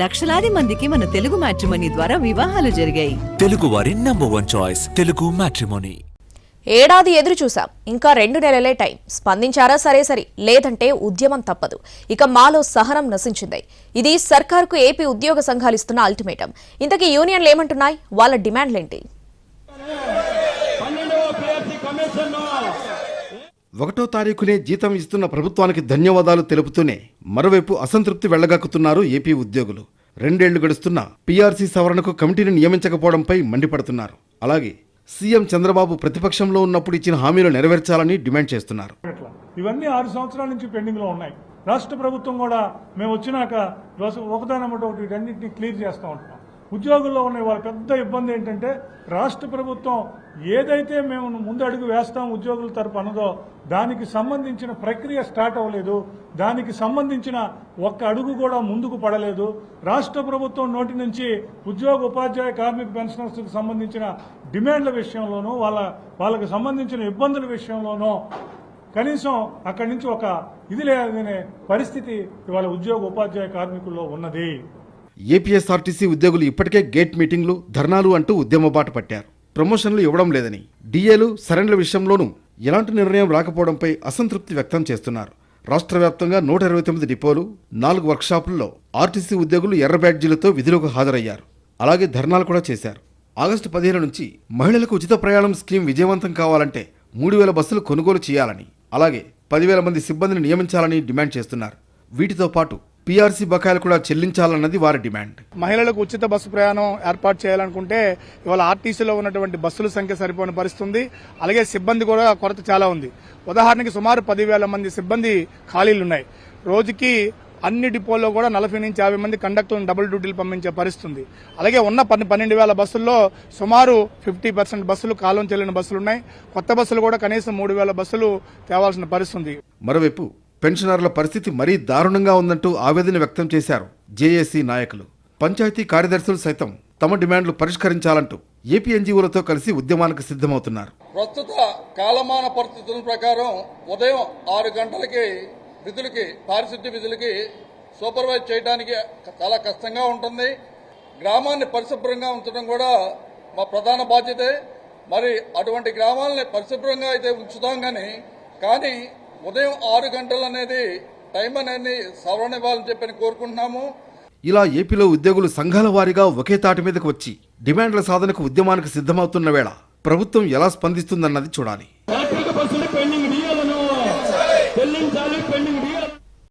లక్షలాది మందికి మన తెలుగు మ్యాట్రిమోనీ ద్వారా వివాహాలు జరిగాయి. తెలుగు వారి #1 చాయిస్ తెలుగు మ్యాట్రిమోనీ. ఏడాది ఎదురు చూసాం, ఇంకా 2 నెలలే టైం. స్పందించారా సరే, లేదంటే ఉద్యమం తప్పదు. ఇక మాలో సహనం నశించింది. ఇది సర్కార్కు ఏపీ ఉద్యోగ సంఘాలు ఇస్తున్న అల్టిమేటం. ఇంతకీ యూనియన్లు ఏమంటున్నాయి? వాళ్ళ డిమాండ్లేంటి? 1వ తారీఖునే జీతం ఇస్తున్న ప్రభుత్వానికి ధన్యవాదాలు తెలుపుతూనే మరోవైపు అసంతృప్తి వెళ్లగక్కుతున్నారు ఏపీ ఉద్యోగులు. 2 ఏళ్లు గడుస్తున్నా పీఆర్సీ సవరణకు కమిటీని నియమించకపోవడంపై మండిపడుతున్నారు. అలాగే సీఎం చంద్రబాబు ప్రతిపక్షంలో ఉన్నప్పుడు ఇచ్చిన హామీలు నెరవేర్చాలని డిమాండ్ చేస్తున్నారు. ఇవన్నీ 6 సంవత్సరాల నుంచి పెండింగ్ లో ఉన్నాయి. రాష్ట్ర ప్రభుత్వం కూడా మేము వచ్చినాక ఒకదానమ్మటి రెండింటిని క్లియర్ చేస్తూ ఉంటున్నాం. ఉద్యోగుల్లో ఉన్న వాళ్ళ పెద్ద ఇబ్బంది ఏంటంటే రాష్ట్ర ప్రభుత్వం ఏదైతే మేము ముందు అడుగు వేస్తాం ఉద్యోగుల తరపు అన్నదో దానికి సంబంధించిన ప్రక్రియ స్టార్ట్ అవ్వలేదు. దానికి సంబంధించిన ఒక్క అడుగు కూడా ముందుకు పడలేదు. రాష్ట్ర ప్రభుత్వం నోటి నుంచి ఉద్యోగ ఉపాధ్యాయ కార్మిక పెన్షనర్స్కి సంబంధించిన డిమాండ్ల విషయంలోనూ వాళ్ళకి సంబంధించిన ఇబ్బందుల విషయంలోనూ కనీసం అక్కడి నుంచి ఒక ఇది లేదనే పరిస్థితి ఇవాళ ఉద్యోగ ఉపాధ్యాయ కార్మికుల్లో ఉన్నది. ఏపీఎస్ఆర్టీసీ ఉద్యోగులు ఇప్పటికే గేట్ మీటింగ్లు, ధర్నాలు అంటూ ఉద్యమ బాట పట్టారు. ప్రమోషన్లు ఇవ్వడం లేదని, డిఏలు, సరెండ్ల విషయంలోనూ ఎలాంటి నిర్ణయం రాకపోవడంపై అసంతృప్తి వ్యక్తం చేస్తున్నారు. రాష్ట్ర వ్యాప్తంగా 129 డిపోలు, 4 వర్క్షాపుల్లో ఆర్టీసీ ఉద్యోగులు ఎర్ర బ్యాడ్జీలతో విధులకు హాజరయ్యారు. అలాగే ధర్నాలు కూడా చేశారు. ఆగస్టు 15 నుంచి మహిళలకు ఉచిత ప్రయాణం స్కీమ్ విజయవంతం కావాలంటే 3000 బస్సులు కొనుగోలు చేయాలని, అలాగే 10,000 మంది సిబ్బందిని నియమించాలని డిమాండ్ చేస్తున్నారు. వీటితో పాటు పీఆర్సీ బకాయిలు కూడా చెల్లించాలన్నది వారి డిమాండ్. మహిళలకు ఉచిత బస్సు ప్రయాణం ఏర్పాటు చేయాలనుకుంటే ఇవాళ ఆర్టీసీలో ఉన్నటువంటి బస్సుల సంఖ్య సరిపోని పరిస్థితుంది. అలాగే సిబ్బంది కూడా కొరత చాలా ఉంది. ఉదాహరణకి సుమారు 10,000 మంది సిబ్బంది ఖాళీలున్నాయి. రోజుకి అన్ని డిపోల్లో కూడా 40 నుంచి 50 మంది కండక్టర్లను డబుల్ డ్యూటీలు పంపించే పరిస్థితుంది. అలాగే ఉన్న 12,000 బస్సుల్లో సుమారు 50% బస్సులు కాలం చెల్లిన బస్సులు ఉన్నాయి. కొత్త బస్సులు కూడా కనీసం 3,000 బస్సులు తేవాల్సిన పరిస్థితుంది. మరోవైపు పెన్షనర్ల పరిస్థితి మరీ దారుణంగా ఉందంటూ ఆవేదన వ్యక్తం చేశారు జేఏసీ నాయకులు. పంచాయతీ కార్యదర్శులు సైతం తమ డిమాండ్లు పరిష్కరించాలంటూ ఏపీ ఎన్జీఓలతో కలిసి ఉద్యమానికి సిద్ధమవుతున్నారు. ప్రస్తుత కాలమాన పరిస్థితుల ప్రకారం ఉదయం 6 గంటలకి పారిశుద్ధ్య విధులకి సూపర్వైజ్ చేయడానికి చాలా కష్టంగా ఉంటుంది. గ్రామాన్ని పరిశుభ్రంగా ఉంచడం కూడా మా ప్రధాన బాధ్యతే. మరి అటువంటి గ్రామాలని పరిశుభ్రంగా అయితే ఉంచుతాం కానీ ఉదయం 6 గంటలు అనేది టైం అనేది సవరణ ఇవ్వాలని చెప్పని కోరుకుంటున్నాము. ఇలా ఏపీలో ఉద్యోగులు సంఘాల వారీగా ఒకే తాటి మీదకు వచ్చి డిమాండ్ల సాధనకు ఉద్యమానికి సిద్ధమవుతున్న వేళ ప్రభుత్వం ఎలా స్పందిస్తుందన్నది చూడాలి.